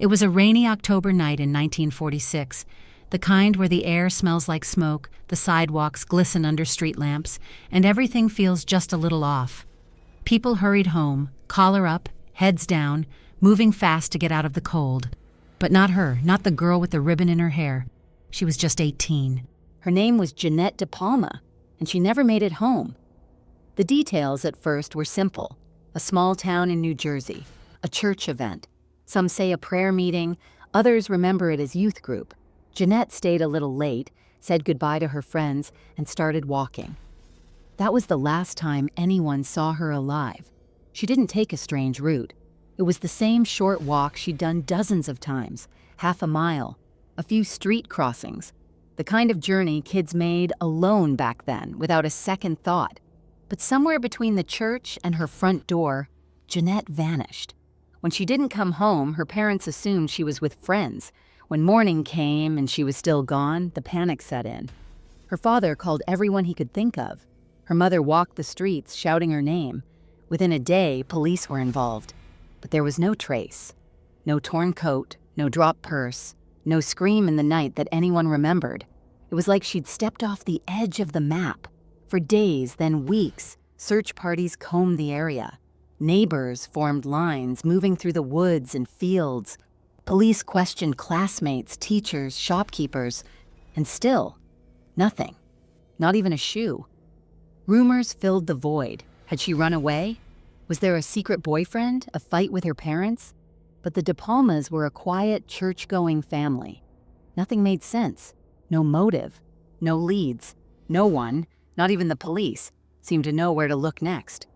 It was a rainy October night in 1946, the kind where the air smells like smoke, the sidewalks glisten under street lamps, and everything feels just a little off. People hurried home, collar up, heads down, moving fast to get out of the cold. But not her, not the girl with the ribbon in her hair. She was just 18. Her name was Jeannette DePalma, and she never made it home. The details at first were simple. A small town in New Jersey, a church event. Some say a prayer meeting, others remember it as youth group. Jeannette stayed a little late, said goodbye to her friends, and started walking. That was the last time anyone saw her alive. She didn't take a strange route. It was the same short walk she'd done dozens of times, half a mile, a few street crossings, the kind of journey kids made alone back then, without a second thought. But somewhere between the church and her front door, Jeannette vanished. When she didn't come home, her parents assumed she was with friends. When morning came and she was still gone, the panic set in. Her father called everyone he could think of. Her mother walked the streets shouting her name. Within a day, police were involved. But there was no trace. No torn coat, no dropped purse, no scream in the night that anyone remembered. It was like she'd stepped off the edge of the map. For days, then weeks, search parties combed the area. Neighbors formed lines, moving through the woods and fields. Police questioned classmates, teachers, shopkeepers, and still, nothing. Not even a shoe. Rumors filled the void. Had she run away? Was there a secret boyfriend, a fight with her parents? But the DePalmas were a quiet, church-going family. Nothing made sense. No motive. No leads. No one, not even the police, seemed to know where to look next.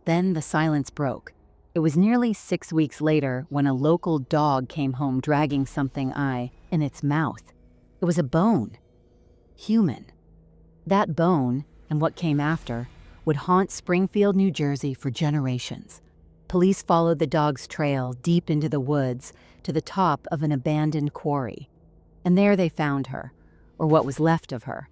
Then the silence broke. It was nearly 6 weeks later when a local dog came home dragging something in its mouth. It was a bone. Human. That bone, and what came after, would haunt Springfield, New Jersey for generations. Police followed the dog's trail deep into the woods to the top of an abandoned quarry. And there they found her, or what was left of her.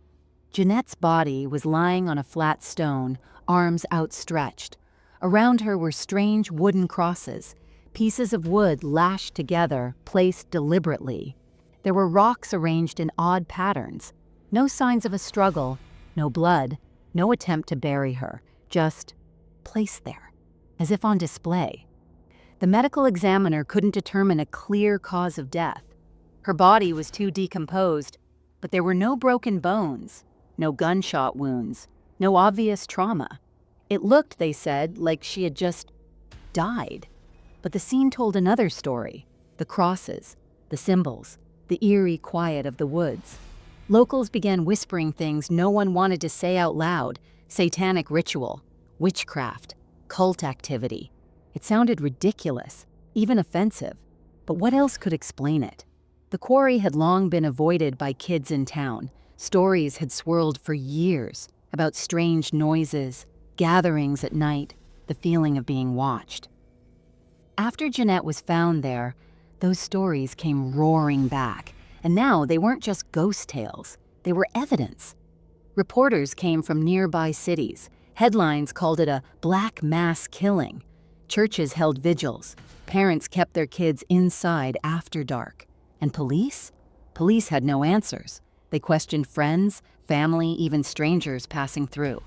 Jeannette's body was lying on a flat stone, arms outstretched. Around her were strange wooden crosses, pieces of wood lashed together, placed deliberately. There were rocks arranged in odd patterns. No signs of a struggle, no blood, no attempt to bury her, just placed there, as if on display. The medical examiner couldn't determine a clear cause of death. Her body was too decomposed, but there were no broken bones, no gunshot wounds, no obvious trauma. It looked, they said, like she had just died. But the scene told another story. The crosses, the symbols, the eerie quiet of the woods. Locals began whispering things no one wanted to say out loud. Satanic ritual, witchcraft, cult activity. It sounded ridiculous, even offensive. But what else could explain it? The quarry had long been avoided by kids in town. Stories had swirled for years about strange noises, gatherings at night, the feeling of being watched. After Jeannette was found there, those stories came roaring back, and now they weren't just ghost tales, they were evidence. Reporters came from nearby cities. Headlines called it a black mass killing. Churches held vigils. Parents kept their kids inside after dark. And police? Police had no answers. They questioned friends, family, even strangers passing through.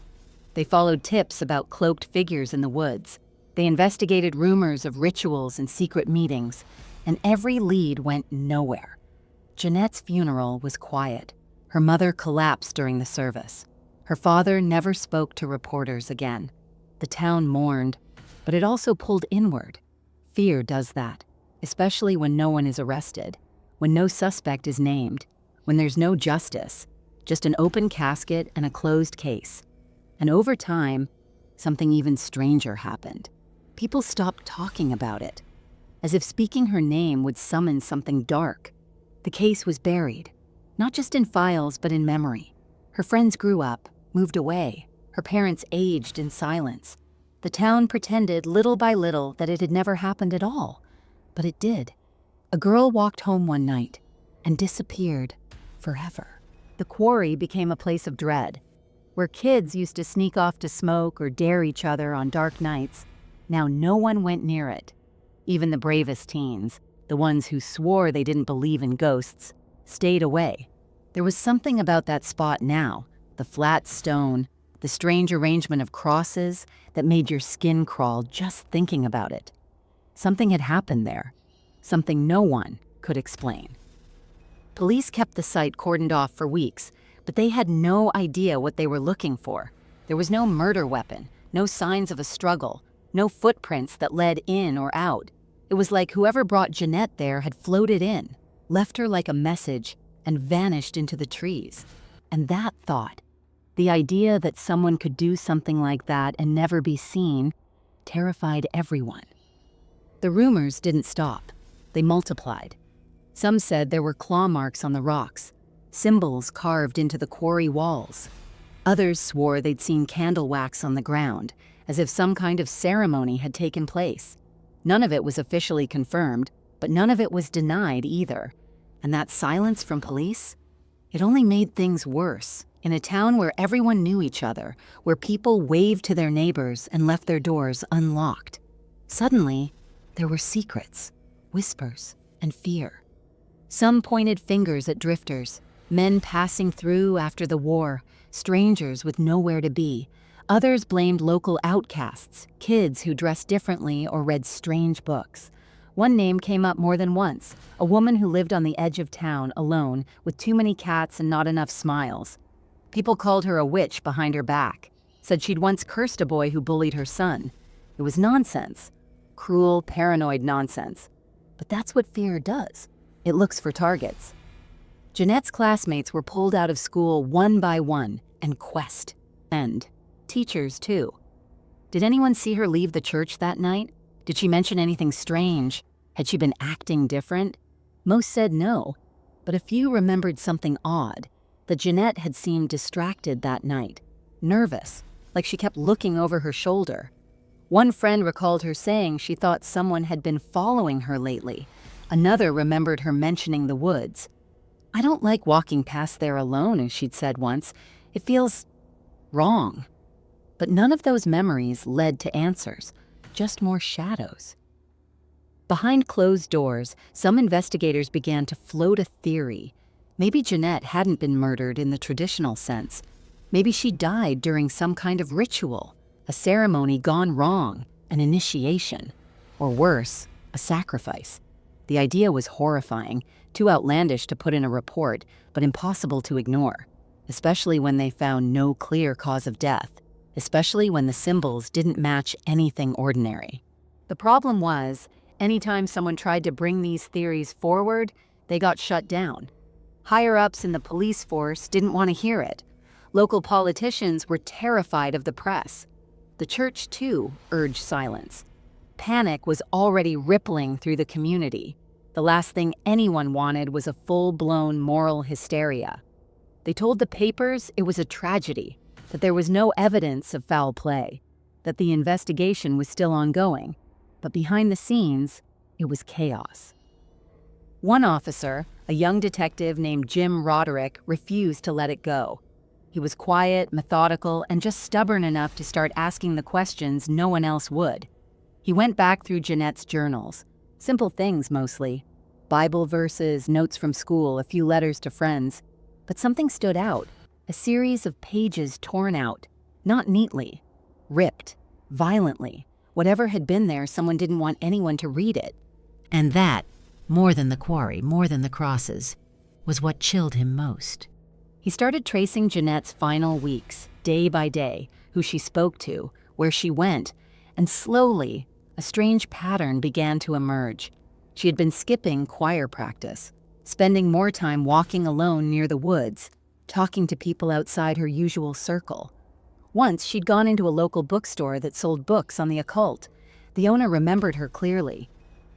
They followed tips about cloaked figures in the woods. They investigated rumors of rituals and secret meetings, and every lead went nowhere. Jeannette's funeral was quiet. Her mother collapsed during the service. Her father never spoke to reporters again. The town mourned, but it also pulled inward. Fear does that, especially when no one is arrested, when no suspect is named, when there's no justice, just an open casket and a closed case. And over time, something even stranger happened. People stopped talking about it, as if speaking her name would summon something dark. The case was buried, not just in files but in memory. Her friends grew up, moved away. Her parents aged in silence. The town pretended little by little that it had never happened at all, but it did. A girl walked home one night and disappeared forever. The quarry became a place of dread, where kids used to sneak off to smoke or dare each other on dark nights. Now no one went near it, even the bravest teens. the ones who swore they didn't believe in ghosts, stayed away. There was something about that spot now, the flat stone, the strange arrangement of crosses, that made your skin crawl just thinking about it. Something had happened there, something no one could explain. Police kept the site cordoned off for weeks, but they had no idea what they were looking for. There was no murder weapon, no signs of a struggle, no footprints that led in or out. It was like whoever brought Jeannette there had floated in, left her like a message, and vanished into the trees. And that thought, the idea that someone could do something like that and never be seen, terrified everyone. The rumors didn't stop. They multiplied. Some said there were claw marks on the rocks, symbols carved into the quarry walls. Others swore they'd seen candle wax on the ground, as if some kind of ceremony had taken place. None of it was officially confirmed, but none of it was denied either. And that silence from police? It only made things worse. In a town where everyone knew each other, where people waved to their neighbors and left their doors unlocked. Suddenly, there were secrets, whispers, and fear. Some pointed fingers at drifters, men passing through after the war, strangers with nowhere to be. Others blamed local outcasts, kids who dressed differently or read strange books. One name came up more than once, a woman who lived on the edge of town alone with too many cats and not enough smiles. People called her a witch behind her back, said she'd once cursed a boy who bullied her son. It was nonsense, cruel, paranoid nonsense. But that's what fear does. It looks for targets. Jeannette's classmates were pulled out of school one by one and questioned. And teachers, too. Did anyone see her leave the church that night? Did she mention anything strange? Had she been acting different? Most said no, but a few remembered something odd, that Jeannette had seemed distracted that night, nervous, like she kept looking over her shoulder. One friend recalled her saying she thought someone had been following her lately. Another remembered her mentioning the woods. "I don't like walking past there alone," as she'd said once. "It feels wrong." But none of those memories led to answers, just more shadows. Behind closed doors, some investigators began to float a theory. Maybe Jeannette hadn't been murdered in the traditional sense. Maybe she died during some kind of ritual, a ceremony gone wrong, an initiation, or worse, a sacrifice. The idea was horrifying, too outlandish to put in a report, but impossible to ignore, especially when they found no clear cause of death, especially when the symbols didn't match anything ordinary. The problem was, anytime someone tried to bring these theories forward, they got shut down. Higher-ups in the police force didn't want to hear it. Local politicians were terrified of the press. The church, too, urged silence. Panic was already rippling through the community. The last thing anyone wanted was a full-blown moral hysteria. They told the papers it was a tragedy, that there was no evidence of foul play, that the investigation was still ongoing, but behind the scenes, it was chaos. One officer, a young detective named Jim Roderick, refused to let it go. He was quiet, methodical, and just stubborn enough to start asking the questions no one else would. He went back through Jeannette's journals, simple things mostly, Bible verses, notes from school, a few letters to friends, but something stood out, a series of pages torn out, not neatly, ripped, violently. Whatever had been there, someone didn't want anyone to read it. And that, more than the quarry, more than the crosses, was what chilled him most. He started tracing Jeannette's final weeks, day by day, who she spoke to, where she went, and slowly, a strange pattern began to emerge. She had been skipping choir practice, spending more time walking alone near the woods, talking to people outside her usual circle. Once, she'd gone into a local bookstore that sold books on the occult. The owner remembered her clearly.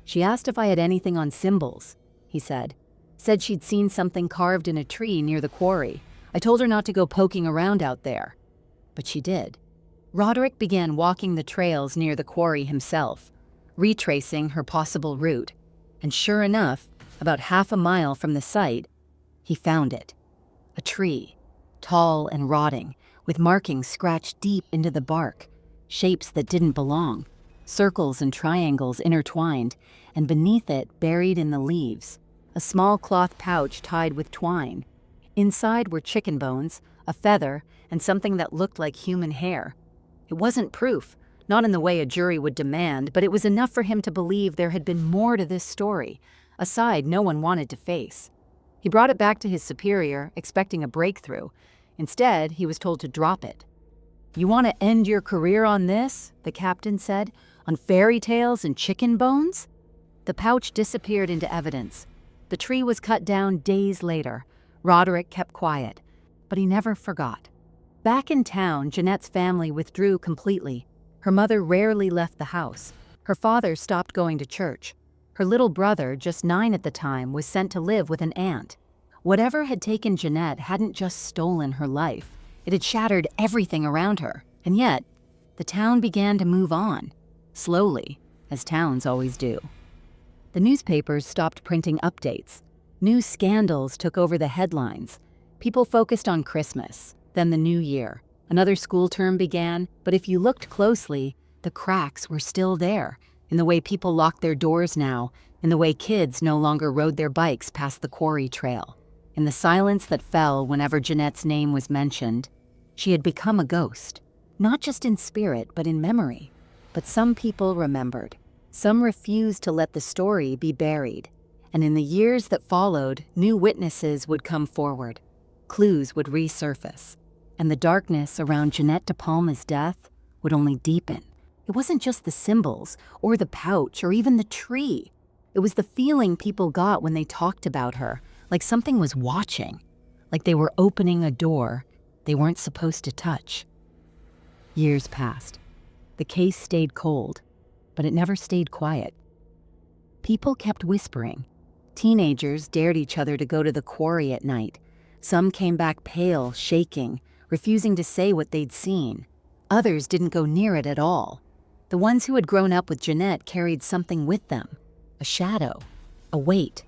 She asked if I had anything on symbols, he said. Said she'd seen something carved in a tree near the quarry. I told her not to go poking around out there. But she did. Roderick began walking the trails near the quarry himself, retracing her possible route. And sure enough, about half a mile from the site, he found it. A tree, tall and rotting, with markings scratched deep into the bark, shapes that didn't belong. circles and triangles intertwined, and beneath it, buried in the leaves, a small cloth pouch tied with twine. Inside were chicken bones, a feather, and something that looked like human hair. It wasn't proof, not in the way a jury would demand, but it was enough for him to believe there had been more to this story, a side no one wanted to face. He brought it back to his superior, expecting a breakthrough. Instead, he was told to drop it. "You want to end your career on this?" the captain said. "On fairy tales and chicken bones?" The pouch disappeared into evidence. The tree was cut down days later. Roderick kept quiet, but he never forgot. Back in town, Jeannette's family withdrew completely. Her mother rarely left the house. Her father stopped going to church. Her little brother, just 9 at the time, was sent to live with an aunt. Whatever had taken Jeannette hadn't just stolen her life. It had shattered everything around her. And yet, the town began to move on. Slowly, as towns always do. The newspapers stopped printing updates. New scandals took over the headlines. People focused on Christmas, then the new year. Another school term began, but if you looked closely, the cracks were still there, in the way people locked their doors now, in the way kids no longer rode their bikes past the quarry trail. In the silence that fell whenever Jeannette's name was mentioned, she had become a ghost, not just in spirit, but in memory. But some people remembered. Some refused to let the story be buried. And in the years that followed, new witnesses would come forward. Clues would resurface. And the darkness around Jeannette DePalma's death would only deepen. It wasn't just the symbols, or the pouch, or even the tree. It was the feeling people got when they talked about her, like something was watching, like they were opening a door they weren't supposed to touch. Years passed. The case stayed cold, but it never stayed quiet. People kept whispering. Teenagers dared each other to go to the quarry at night. Some came back pale, shaking, refusing to say what they'd seen. Others didn't go near it at all. The ones who had grown up with Jeannette carried something with them, a shadow, a weight,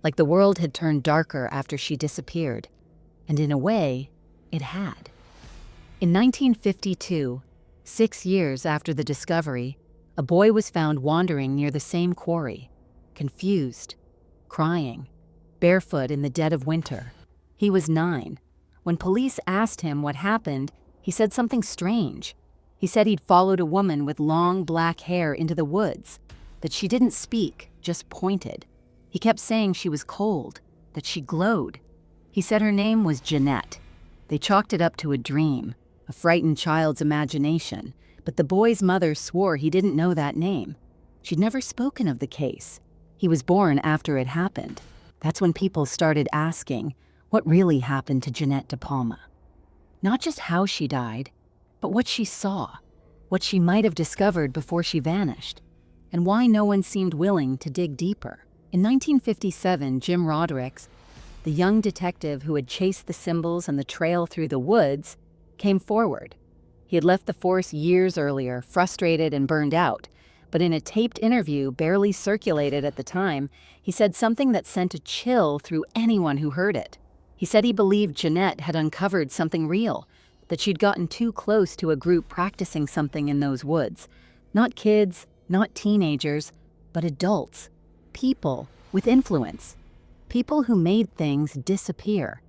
like the world had turned darker after she disappeared. And in a way, it had. In 1952, 6 years after the discovery, a boy was found wandering near the same quarry, confused, crying, barefoot in the dead of winter. He was 9. When police asked him what happened, he said something strange. He said he'd followed a woman with long black hair into the woods, that she didn't speak, just pointed. He kept saying she was cold, that she glowed. He said her name was Jeannette. They chalked it up to a dream, a frightened child's imagination, but the boy's mother swore he didn't know that name. She'd never spoken of the case. He was born after it happened. That's when people started asking what really happened to Jeannette DePalma. Not just how she died, but what she saw, what she might have discovered before she vanished, and why no one seemed willing to dig deeper. In 1957, Jim Roderick, the young detective who had chased the symbols and the trail through the woods, came forward. He had left the force years earlier, frustrated and burned out, but in a taped interview barely circulated at the time, he said something that sent a chill through anyone who heard it. He said he believed Jeannette had uncovered something real, that she'd gotten too close to a group practicing something in those woods. Not kids, not teenagers, but adults. People with influence. People who made things disappear.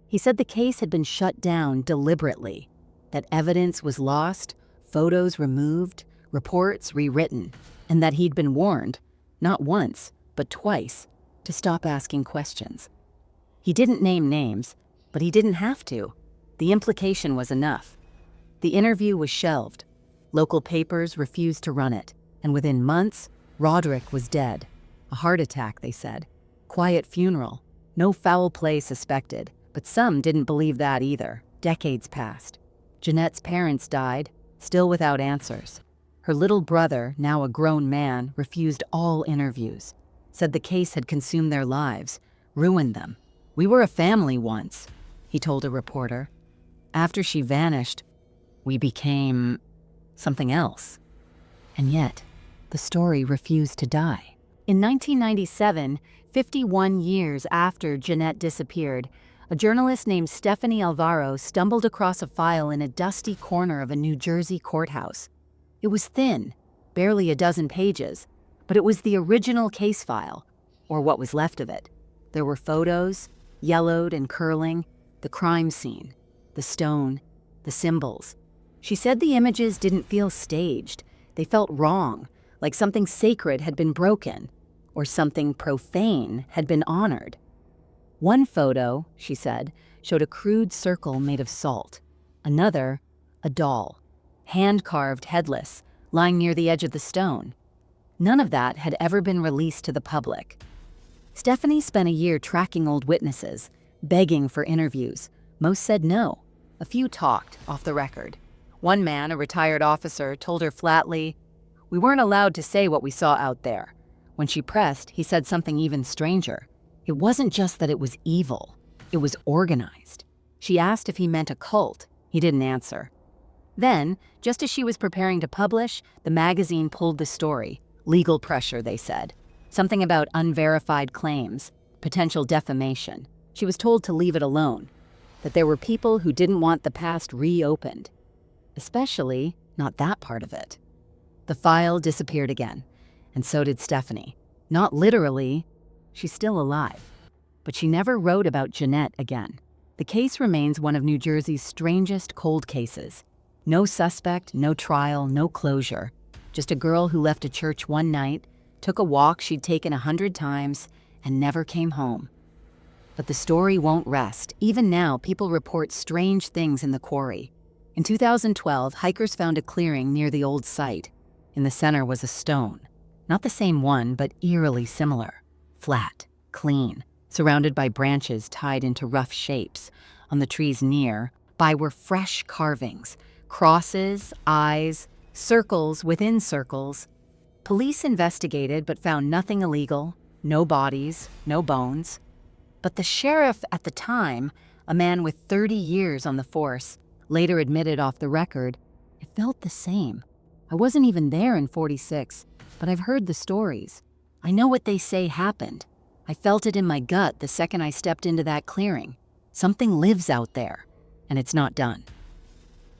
He said the case had been shut down deliberately, that evidence was lost, photos removed, reports rewritten, and that he'd been warned, not once, but twice, to stop asking questions. He didn't name names, but he didn't have to. The implication was enough. The interview was shelved. Local papers refused to run it, and within months, Roderick was dead. A heart attack, they said. Quiet funeral. No foul play suspected, but some didn't believe that either. Decades passed. Jeannette's parents died, still without answers. Her little brother, now a grown man, refused all interviews. Said the case had consumed their lives, ruined them. "We were a family once," he told a reporter. "After she vanished, we became something else." And yet, the story refused to die. In 1997, 51 years after Jeannette disappeared, a journalist named Stephanie Alvaro stumbled across a file in a dusty corner of a New Jersey courthouse. It was thin, barely a dozen pages, but it was the original case file, or what was left of it. There were photos, yellowed and curling, the crime scene, the stone, the symbols. She said the images didn't feel staged. They felt wrong, like something sacred had been broken, or something profane had been honored. One photo, she said, showed a crude circle made of salt. Another, a doll, hand-carved headless, lying near the edge of the stone. None of that had ever been released to the public. Stephanie spent a year tracking old witnesses, begging for interviews. Most said no. A few talked, off the record. One man, a retired officer, told her flatly, "We weren't allowed to say what we saw out there." When she pressed, he said something even stranger. It wasn't just that it was evil. It was organized. She asked if he meant a cult. He didn't answer. Then, just as she was preparing to publish, the magazine pulled the story. Legal pressure, they said. Something about unverified claims, potential defamation. She was told to leave it alone, that there were people who didn't want the past reopened. Especially not that part of it. The file disappeared again, and so did Stephanie. Not literally, she's still alive. But she never wrote about Jeannette again. The case remains one of New Jersey's strangest cold cases. No suspect, no trial, no closure. Just a girl who left a church one night, took a walk she'd taken 100 times, and never came home. But the story won't rest. Even now, people report strange things in the quarry. In 2012, hikers found a clearing near the old site. In the center was a stone. Not the same one, but eerily similar. Flat, clean, surrounded by branches tied into rough shapes. On the trees nearby were fresh carvings, crosses, eyes, circles within circles. Police investigated but found nothing illegal, no bodies, no bones. But the sheriff at the time, a man with 30 years on the force, later admitted off the record, "It felt the same. I wasn't even there in 46, but I've heard the stories. I know what they say happened. I felt it in my gut the second I stepped into that clearing. Something lives out there, and it's not done."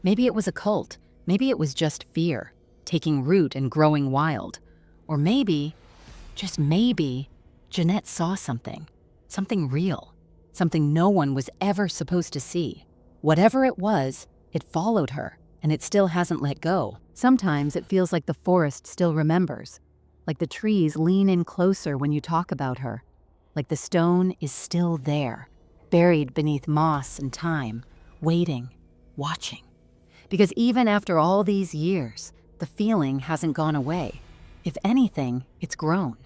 Maybe it was a cult. Maybe it was just fear, taking root and growing wild. Or maybe, just maybe, Jeannette saw something real, something no one was ever supposed to see. Whatever it was, it followed her, and it still hasn't let go. Sometimes it feels like the forest still remembers, like the trees lean in closer when you talk about her, like the stone is still there, buried beneath moss and time, waiting, watching. Because even after all these years, the feeling hasn't gone away. If anything, it's grown.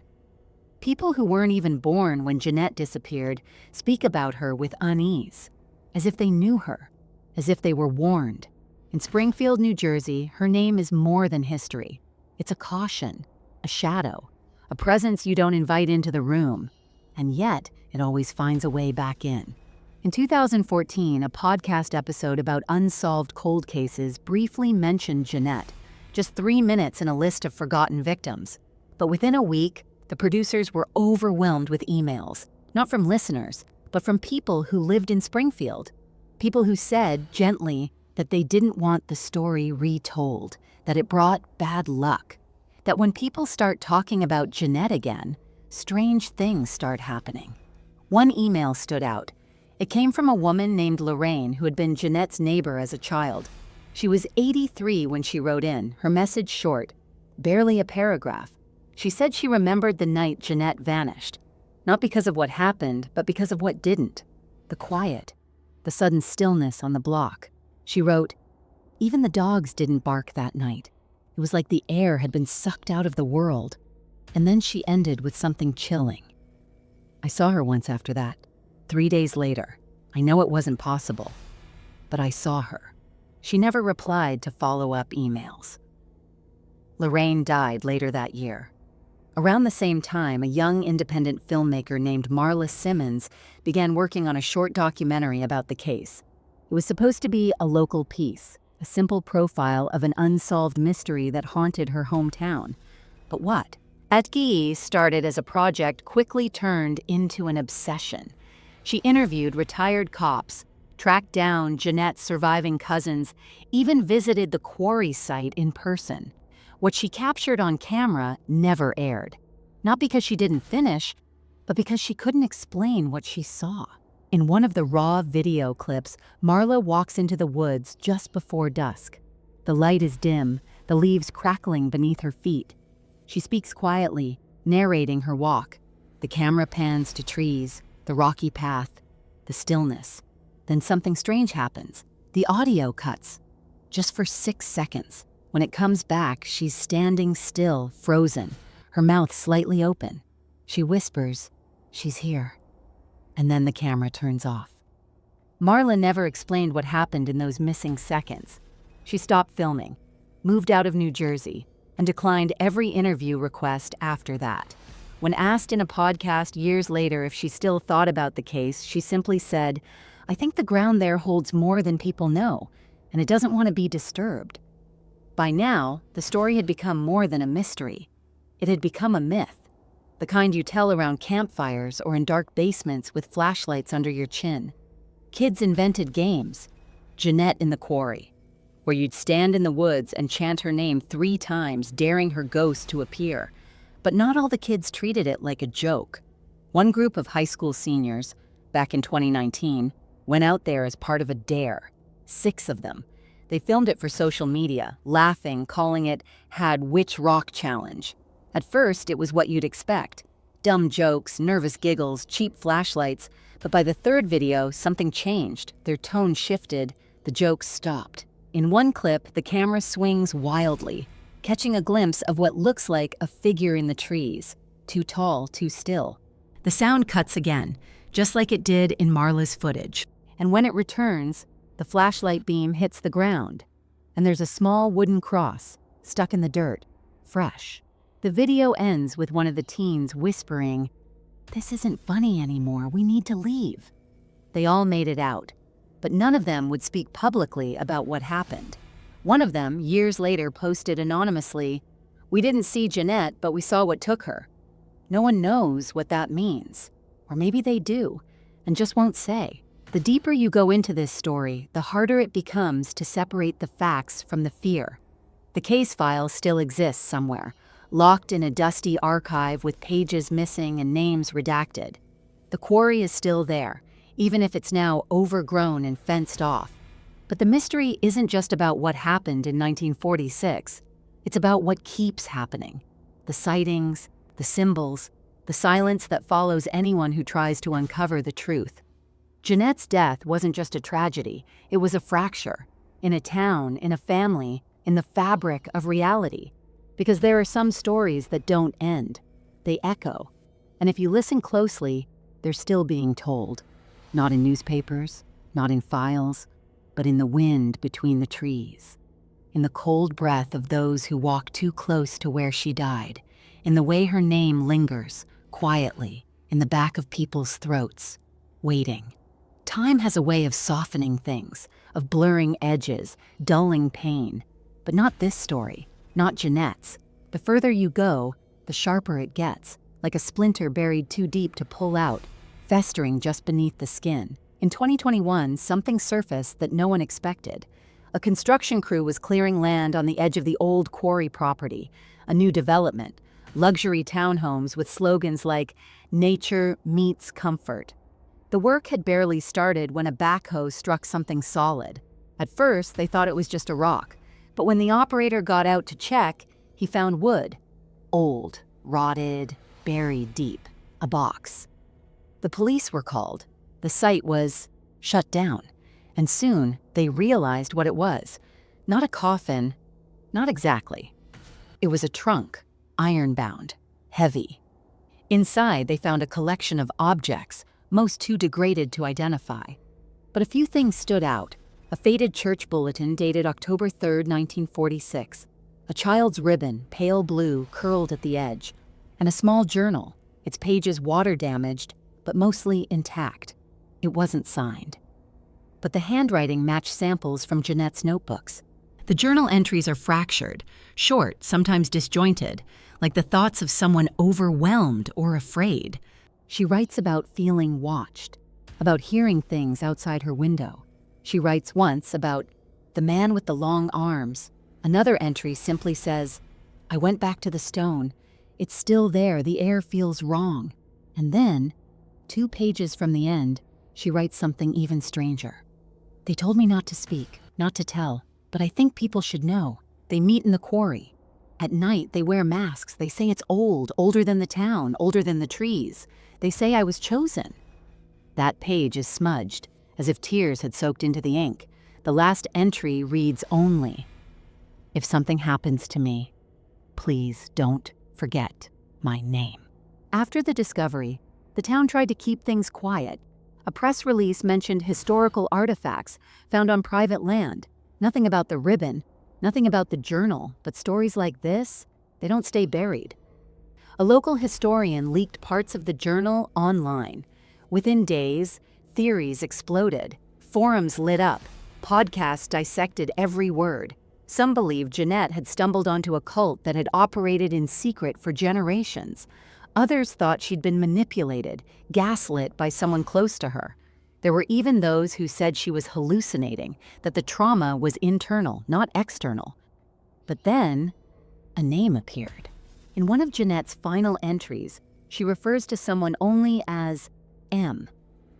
People who weren't even born when Jeannette disappeared speak about her with unease, as if they knew her, as if they were warned. In Springfield, New Jersey, her name is more than history. It's a caution, a shadow, a presence you don't invite into the room, and yet it always finds a way back in. In 2014, a podcast episode about unsolved cold cases briefly mentioned Jeannette, just 3 minutes in a list of forgotten victims. But within a week, the producers were overwhelmed with emails, not from listeners, but from people who lived in Springfield. People who said, gently, that they didn't want the story retold, that it brought bad luck, that when people start talking about Jeannette again, strange things start happening. One email stood out. It came from a woman named Lorraine who had been Jeannette's neighbor as a child. She was 83 when she wrote in, her message short, barely a paragraph. She said she remembered the night Jeannette vanished, not because of what happened, but because of what didn't. The quiet, the sudden stillness on the block. She wrote, "Even the dogs didn't bark that night. It was like the air had been sucked out of the world." And then she ended with something chilling. "I saw her once after that. 3 days later. I know it wasn't possible, but I saw her." She never replied to follow-up emails. Lorraine died later that year. Around the same time, a young independent filmmaker named Marla Simmons began working on a short documentary about the case. It was supposed to be a local piece, a simple profile of an unsolved mystery that haunted her hometown. But what? Atgi started as a project quickly turned into an obsession. She interviewed retired cops, tracked down Jeannette's surviving cousins, even visited the quarry site in person. What she captured on camera never aired. Not because she didn't finish, but because she couldn't explain what she saw. In one of the raw video clips, Marla walks into the woods just before dusk. The light is dim, the leaves crackling beneath her feet. She speaks quietly, narrating her walk. The camera pans to trees, the rocky path, the stillness. Then something strange happens. The audio cuts. Just for 6 seconds. When it comes back, she's standing still, frozen, her mouth slightly open. She whispers, "She's here." And then the camera turns off. Marla never explained what happened in those missing seconds. She stopped filming, moved out of New Jersey, and declined every interview request after that. When asked in a podcast years later if she still thought about the case, she simply said, "I think the ground there holds more than people know, and it doesn't want to be disturbed." By now, the story had become more than a mystery. It had become a myth. The kind you tell around campfires or in dark basements with flashlights under your chin. Kids invented games. Jeannette in the Quarry, where you'd stand in the woods and chant her name 3 times, daring her ghost to appear. But not all the kids treated it like a joke. One group of high school seniors, back in 2019, went out there as part of a dare. 6 of them. They filmed it for social media, laughing, calling it Had Witch Rock Challenge. At first, it was what you'd expect. Dumb jokes, nervous giggles, cheap flashlights. But by the 3rd video, something changed. Their tone shifted. The jokes stopped. In one clip, the camera swings wildly, catching a glimpse of what looks like a figure in the trees. Too tall, too still. The sound cuts again, just like it did in Marla's footage. And when it returns, the flashlight beam hits the ground. And there's a small wooden cross, stuck in the dirt, fresh. The video ends with one of the teens whispering, "This isn't funny anymore, we need to leave." They all made it out, but none of them would speak publicly about what happened. One of them, years later, posted anonymously, "We didn't see Jeannette, but we saw what took her." No one knows what that means. Or maybe they do, and just won't say. The deeper you go into this story, the harder it becomes to separate the facts from the fear. The case file still exists somewhere, locked in a dusty archive with pages missing and names redacted. The quarry is still there, even if it's now overgrown and fenced off. But the mystery isn't just about what happened in 1946. It's about what keeps happening. The sightings, the symbols, the silence that follows anyone who tries to uncover the truth. Jeannette's death wasn't just a tragedy, it was a fracture. In a town, in a family, in the fabric of reality. Because there are some stories that don't end. They echo. And if you listen closely, they're still being told. Not in newspapers, not in files, but in the wind between the trees. In the cold breath of those who walk too close to where she died. In the way her name lingers, quietly, in the back of people's throats, waiting. Time has a way of softening things, of blurring edges, dulling pain. But not this story. Not Jeannette's. The further you go, the sharper it gets, like a splinter buried too deep to pull out, festering just beneath the skin. In 2021, something surfaced that no one expected. A construction crew was clearing land on the edge of the old quarry property, a new development, luxury townhomes with slogans like, "Nature meets comfort." The work had barely started when a backhoe struck something solid. At first, they thought it was just a rock. But when the operator got out to check, he found wood. Old, rotted, buried deep. A box. The police were called. The site was shut down. And soon, they realized what it was. Not a coffin. Not exactly. It was a trunk, iron-bound, heavy. Inside, they found a collection of objects, most too degraded to identify. But a few things stood out. A faded church bulletin dated October 3, 1946. A child's ribbon, pale blue, curled at the edge. And a small journal, its pages water-damaged, but mostly intact. It wasn't signed. But the handwriting matched samples from Jeannette's notebooks. The journal entries are fractured, short, sometimes disjointed, like the thoughts of someone overwhelmed or afraid. She writes about feeling watched, about hearing things outside her window. She writes once about the man with the long arms. Another entry simply says, I went back to the stone. It's still there, the air feels wrong. And then, 2 pages from the end, she writes something even stranger. They told me not to speak, not to tell, but I think people should know. They meet in the quarry. At night, they wear masks. They say it's old, older than the town, older than the trees. They say I was chosen. That page is smudged, as if tears had soaked into the ink. The last entry reads only, "If something happens to me, please don't forget my name." After the discovery, the town tried to keep things quiet. A press release mentioned historical artifacts found on private land. Nothing about the ribbon, nothing about the journal, but stories like this, they don't stay buried. A local historian leaked parts of the journal online. Within days, theories exploded, forums lit up, podcasts dissected every word. Some believed Jeannette had stumbled onto a cult that had operated in secret for generations. Others thought she'd been manipulated, gaslit by someone close to her. There were even those who said she was hallucinating, that the trauma was internal, not external. But then, a name appeared. In one of Jeannette's final entries, she refers to someone only as M.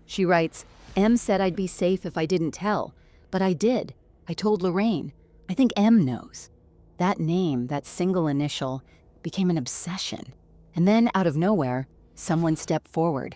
She writes, "M said I'd be safe if I didn't tell, but I did. I told Lorraine. I think M knows." That name, that single initial, became an obsession. And then, out of nowhere, someone stepped forward.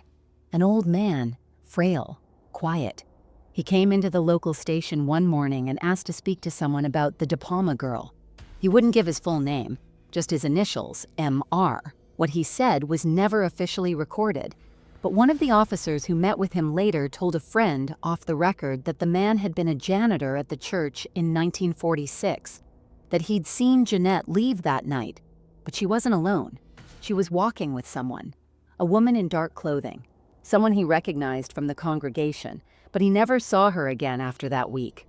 An old man, frail, quiet. He came into the local station one morning and asked to speak to someone about the DePalma girl. He wouldn't give his full name, just his initials, MR. What he said was never officially recorded, but one of the officers who met with him later told a friend off the record that the man had been a janitor at the church in 1946, that he'd seen Jeannette leave that night, but she wasn't alone. She was walking with someone, a woman in dark clothing, someone he recognized from the congregation, but he never saw her again after that week.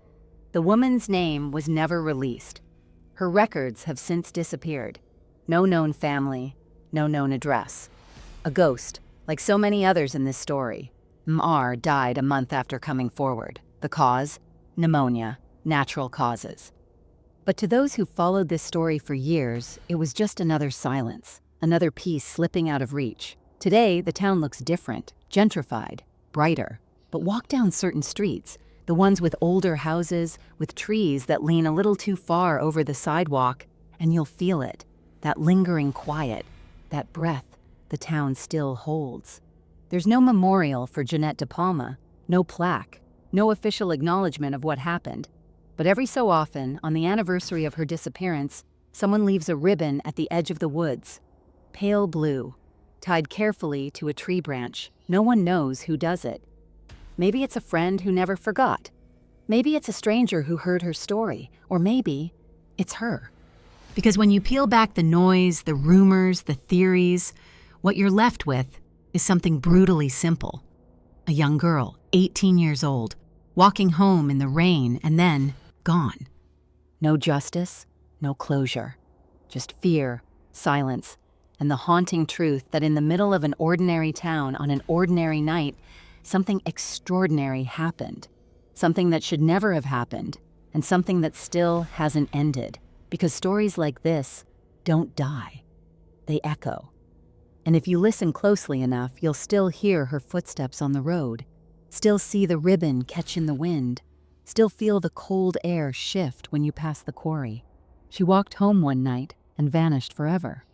The woman's name was never released. Her records have since disappeared. No known family, no known address. A ghost, like so many others in this story. MR died a month after coming forward. The cause? Pneumonia, natural causes. But to those who followed this story for years, it was just another silence, another piece slipping out of reach. Today, the town looks different, gentrified, brighter. But walk down certain streets, the ones with older houses, with trees that lean a little too far over the sidewalk, and you'll feel it, that lingering quiet, that breath the town still holds. There's no memorial for Jeannette DePalma, no plaque, no official acknowledgement of what happened. But every so often, on the anniversary of her disappearance, someone leaves a ribbon at the edge of the woods, pale blue, tied carefully to a tree branch. No one knows who does it. Maybe it's a friend who never forgot. Maybe it's a stranger who heard her story. Or maybe it's her. Because when you peel back the noise, the rumors, the theories, what you're left with is something brutally simple. A young girl, 18 years old, walking home in the rain and then gone. No justice, no closure. Just fear, silence, and the haunting truth that in the middle of an ordinary town on an ordinary night, something extraordinary happened. Something that should never have happened, and something that still hasn't ended. Because stories like this don't die. They echo. And if you listen closely enough, you'll still hear her footsteps on the road, still see the ribbon catch in the wind, still feel the cold air shift when you pass the quarry. She walked home one night and vanished forever.